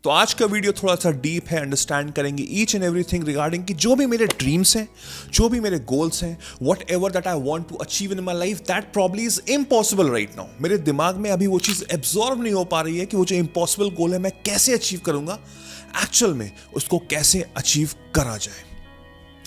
तो आज का वीडियो थोड़ा सा डीप है, अंडरस्टैंड करेंगे ईच एंड एवरीथिंग रिगार्डिंग कि जो भी मेरे ड्रीम्स हैं, जो भी मेरे गोल्स हैं, whatever that I want to achieve in my life, that probably is impossible right now. मेरे दिमाग में अभी वो चीज़ एब्जॉर्व नहीं हो पा रही है कि वो जो इम्पॉसिबल गोल है मैं कैसे अचीव करूंगा, एक्चुअल में उसको कैसे अचीव करा जाए।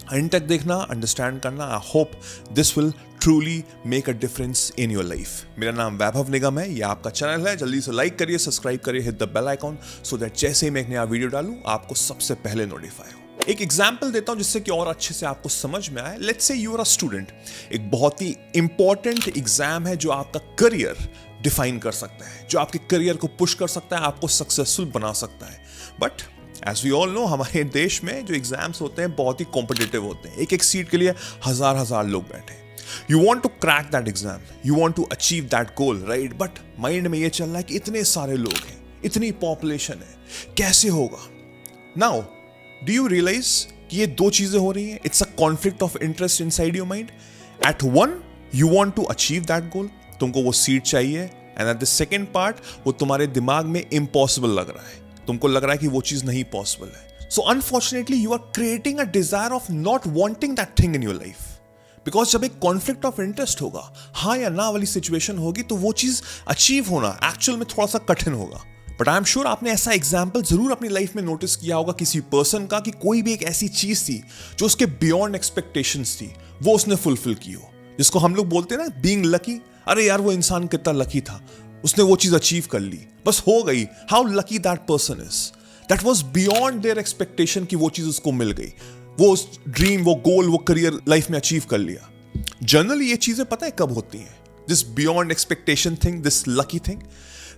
एंड तक देखना, अंडरस्टैंड करना। I hope this will truly make a difference in your life. मेरा नाम वैभव निगम है, ये आपका चैनल है। जल्दी से लाइक करिए, सब्सक्राइब करिए, hit the bell icon so that जैसे ही मैं एक नया वीडियो डालूं आपको सबसे पहले नोटिफाई हो। एक एग्जाम्पल देता हूं जिससे कि और अच्छे से आपको समझ में आए। Let's say you are a student. एक बहुत ही इंपॉर्टेंट एग्जाम है जो आपका करियर डिफाइन कर सकता है, जो आपके करियर को पुश कर सकता है, आपको सक्सेसफुल बना सकता है। But as we all know, हमारे देश में जो एग्जाम्स होते हैं बहुत ही कॉम्पिटिटिव होते हैं। एक एक सीट के लिए हजार लोग बैठे हैं। You want to crack that exam, you want to achieve that goal, right? But mind में ये चल रहा है कि इतने सारे लोग हैं, इतनी पॉपुलेशन है, कैसे होगा? नाउ डू यू रियलाइज कि ये दो चीजें हो रही हैं? It's a conflict of interest inside your mind. At one you want to achieve that goal, तुमको वो सीट चाहिए, and at the second part वो तुम्हारे दिमाग में इम्पॉसिबल लग रहा है, तुमको लग रहा है कि वो चीज नहीं पॉसिबल है। So unfortunately you are creating a desire of not wanting that thing in your life. Because जब एक कॉन्फ्लिक्ट ऑफ इंटरेस्ट होगा, हाँ या ना वाली सिचुएशन होगी, तो वो चीज अचीव होना एक्चुअल में थोड़ा सा कठिन होगा। बट आई एम श्योर आपने ऐसा एग्जाम्पल जरूर अपनी लाइफ में नोटिस किया होगा किसी पर्सन का, कि कोई भी एक ऐसी चीज थी जो उसके बियॉन्ड एक्सपेक्टेशंस थी, वो उसने फुलफिल की हो, जिसको हम लोग बोलते हैं ना बीइंग लकी। अरे यार वो इंसान कितना लकी था, उसने वो चीज अचीव कर ली, बस हो गई। How lucky that person is, that was beyond their expectation कि वो चीज उसको मिल गई, वो ड्रीम, वो गोल, वो करियर लाइफ में अचीव कर लिया। जनरली ये चीजें पता है कब होती हैं, this beyond expectation thing, this lucky thing,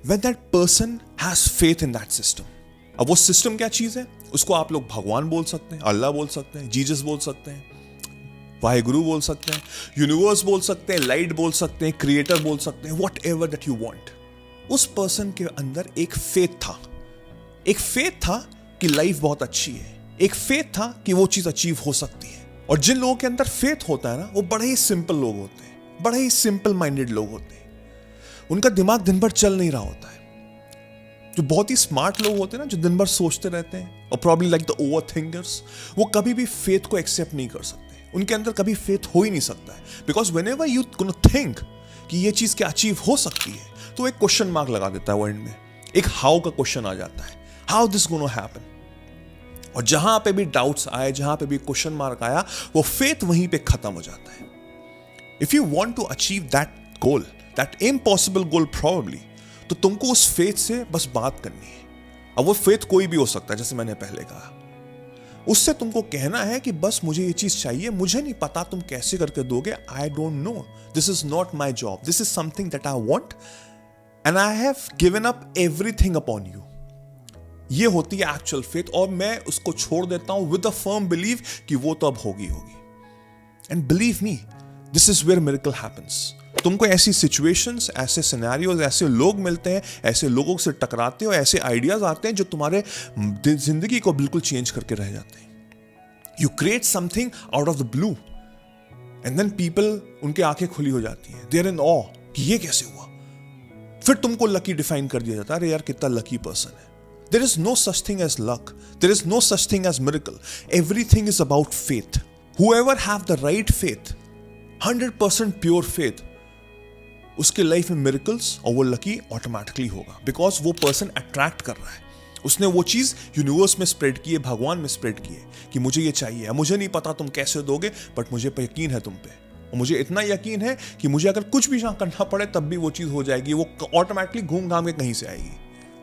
when that person has faith in that system. अब वो सिस्टम क्या चीज है? उसको आप लोग भगवान बोल सकते हैं, अल्लाह बोल सकते हैं, जीसस बोल सकते हैं, वाहेगुरु बोल सकते हैं, यूनिवर्स बोल सकते हैं, लाइट बोल सकते हैं, क्रिएटर बोल सकते हैं, whatever that you want. उस पर्सन के अंदर एक फेथ था, एक फेथ था कि लाइफ बहुत अच्छी है, एक फेथ था कि वो चीज अचीव हो सकती है। और जिन लोगों के अंदर फेथ होता है ना, वो बड़े ही सिंपल लोग होते हैं, बड़े ही सिंपल माइंडेड लोग होते हैं। उनका दिमाग दिन भर चल नहीं रहा होता है। जो बहुत ही स्मार्ट लोग होते हैं ना, जो दिन भर सोचते रहते हैं, और probably like the over thinkers, वो कभी भी फेथ को एक्सेप्ट नहीं कर सकते। उनके अंदर कभी फेथ हो ही नहीं सकता है। Because when ever you gonna think कि ये चीज क्या अचीव हो सकती है, तो एक क्वेश्चन मार्क लगा देता है वो एंड में, एक हाउ का क्वेश्चन आ जाता है, हाउ दिस गोना हैपन। और जहां पे भी डाउट्स आए, जहां पे भी क्वेश्चन मार्क आया, वो फेथ वहीं पे खत्म हो जाता है। If you want to achieve that goal, that impossible goal probably, तो तुमको उस फेथ से बस बात करनी है। अब वो फेथ कोई भी हो सकता है, जैसे मैंने पहले कहा। उससे तुमको कहना है कि बस मुझे ये चीज चाहिए, मुझे नहीं पता तुम कैसे करके दोगे, I don't know, this is not my job, this is something that I want and I have given up everything upon you. ये होती है एक्चुअल फेथ, और मैं उसको छोड़ देता हूं विद अ फर्म बिलीव कि वो तो अब होगी। And believe me, this is where miracle happens. तुमको ऐसी सिचुएशंस, ऐसे सिनेरियोज, ऐसे लोग मिलते हैं, ऐसे लोगों से टकराते हो, ऐसे आइडियाज आते हैं जो तुम्हारे जिंदगी को बिल्कुल चेंज करके रह जाते हैं। You create something out of the blue and then people, उनकी आंखें खुली हो जाती हैं, दे आर इन ऑ कि ये कैसे हुआ। फिर तुमको लकी डिफाइन कर दिया जाता है, अरे यार कितना लकी पर्सन है। There is no such thing as luck. There is no such thing as miracle. Everything is about faith. Whoever have the right faith, 100% pure faith, उसके लाइफ में मिरेकल्स और वो लकी ऑटोमेटिकली होगा। Because वो person attract कर रहा है, उसने वो चीज यूनिवर्स में स्प्रेड की है, भगवान में स्प्रेड की है कि मुझे ये चाहिए। मुझे नहीं पता तुम कैसे दोगे, बट मुझे यकीन है तुम पे, और मुझे इतना यकीन है कि मुझे अगर कुछ भी ना करना पड़े तब भी वो चीज हो जाएगी, वो ऑटोमेटिकली घूम घाम के कहीं से आएगी।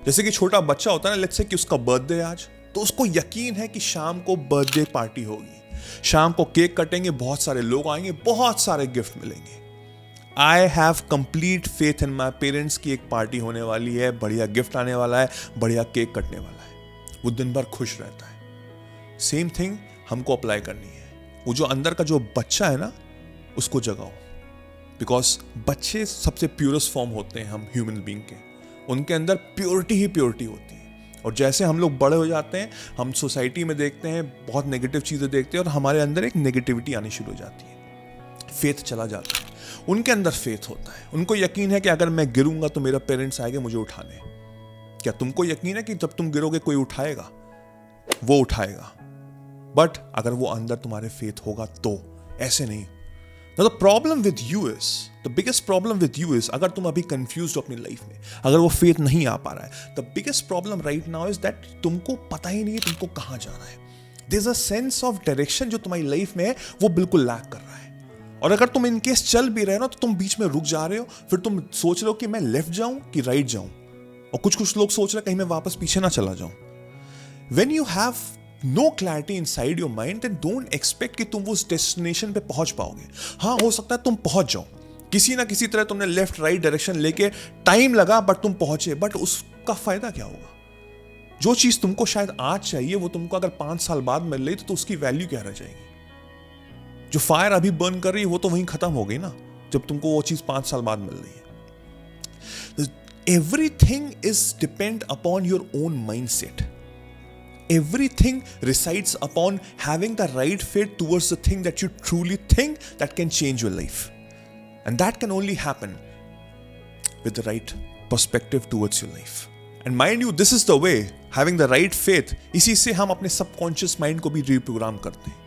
जैसे कि छोटा बच्चा होता है ना, लेट्स से कि उसका बर्थडे आज, तो उसको यकीन है कि शाम को बर्थडे पार्टी होगी, शाम को केक कटेंगे, बहुत सारे लोग आएंगे, बहुत सारे गिफ्ट मिलेंगे। I have complete faith in my parents की एक पार्टी होने वाली है, बढ़िया गिफ्ट आने वाला है, बढ़िया केक कटने वाला है। वो दिन भर खुश रहता है। सेम थिंग हमको अप्लाई करनी है। वो जो अंदर का जो बच्चा है ना, उसको जगाओ। बिकॉज बच्चे सबसे प्योरेस्ट फॉर्म होते हैं हम ह्यूमन बीइंग के, उनके अंदर प्योरिटी ही प्योरिटी होती है। और जैसे हम लोग बड़े हो जाते हैं, हम सोसाइटी में देखते हैं, बहुत नेगेटिव चीज़ें देखते हैं, और हमारे अंदर एक नेगेटिविटी आनी शुरू हो जाती है, फेथ चला जाता है। उनके अंदर फेथ होता है, उनको यकीन है कि अगर मैं गिरूंगा तो मेरा पेरेंट्स आएंगे मुझे उठाने। क्या तुमको यकीन है कि जब तुम गिरोगे कोई उठाएगा? वो उठाएगा, बट अगर वो अंदर तुम्हारे फेथ होगा तो, ऐसे नहीं। Now the problem with you is, the biggest problem with you is, अगर तुम अभी confused हो अपनी लाइफ में, अगर वो फेथ नहीं आ पा रहा है, the biggest problem right now is that तुमको पता ही नहीं है तुमको कहाँ जाना है। There's a sense of direction जो तुम्हारी लाइफ में है वो बिल्कुल लैक कर रहा है। और अगर तुम इन केस चल भी रहे हो ना तो तुम बीच में रुक जा रहे हो, फिर तुम सोच रहे हो कि मैं लेफ्ट जाऊं कि राइट जाऊं, और कुछ लोग सोच रहे हैं कहीं मैं वापस पीछे ना चला जाऊं। When you have no clarity inside your mind, then don't expect कि तुम उस डेस्टिनेशन पे पहुंच पाओगे। हाँ, हो सकता है तुम पहुंच जाओ, किसी ना किसी तरह तुमने लेफ्ट राइट डायरेक्शन लेके टाइम लगा बट तुम पहुंचे, बट उसका फायदा क्या होगा? जो चीज तुमको शायद आज चाहिए वो तुमको अगर 5 साल बाद मिल रही तो उसकी वैल्यू क्या रह जाएगी? जो फायर अभी बर्न कर रही है वो तो वहीं खत्म हो गई ना, जब तुमको वो चीज 5 साल बाद मिल रही है। Everything is depend upon your own mindset. Everything resides upon having the right faith towards the thing that you truly think that can change your life. And that can only happen with the right perspective towards your life. And mind you, this is the way, having the right faith, इसी से हम अपने subconscious mind को भी reprogram करते हैं।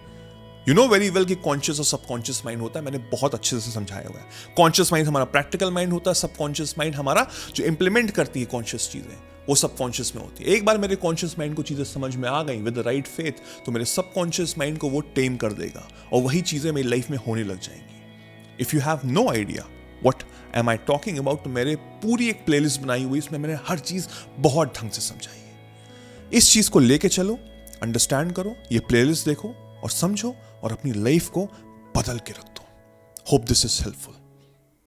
You know very well कि conscious और subconscious mind होता है, मैंने बहुत अच्छे से समझाया हुआ है। Conscious mind हमारा practical mind होता है, subconscious mind हमारा जो implement करती है conscious चीजें, वो सबकॉन्शियस में होती है। एक बार मेरे कॉन्शियस माइंड को चीजें समझ में आ गई विद द राइट फेथ, तो मेरे सबकॉन्शियस माइंड को वो टेम कर देगा और वही चीजें मेरी लाइफ में होने लग जाएंगी। If you have no idea what am I talking about, तो मेरे पूरी एक प्लेलिस्ट बनाई हुई, इसमें मैंने हर चीज बहुत ढंग से समझाई है। इस चीज को लेके चलो, अंडरस्टैंड करो, ये प्लेलिस्ट देखो और समझो और अपनी लाइफ को बदल के रख दो। Hope this is helpful.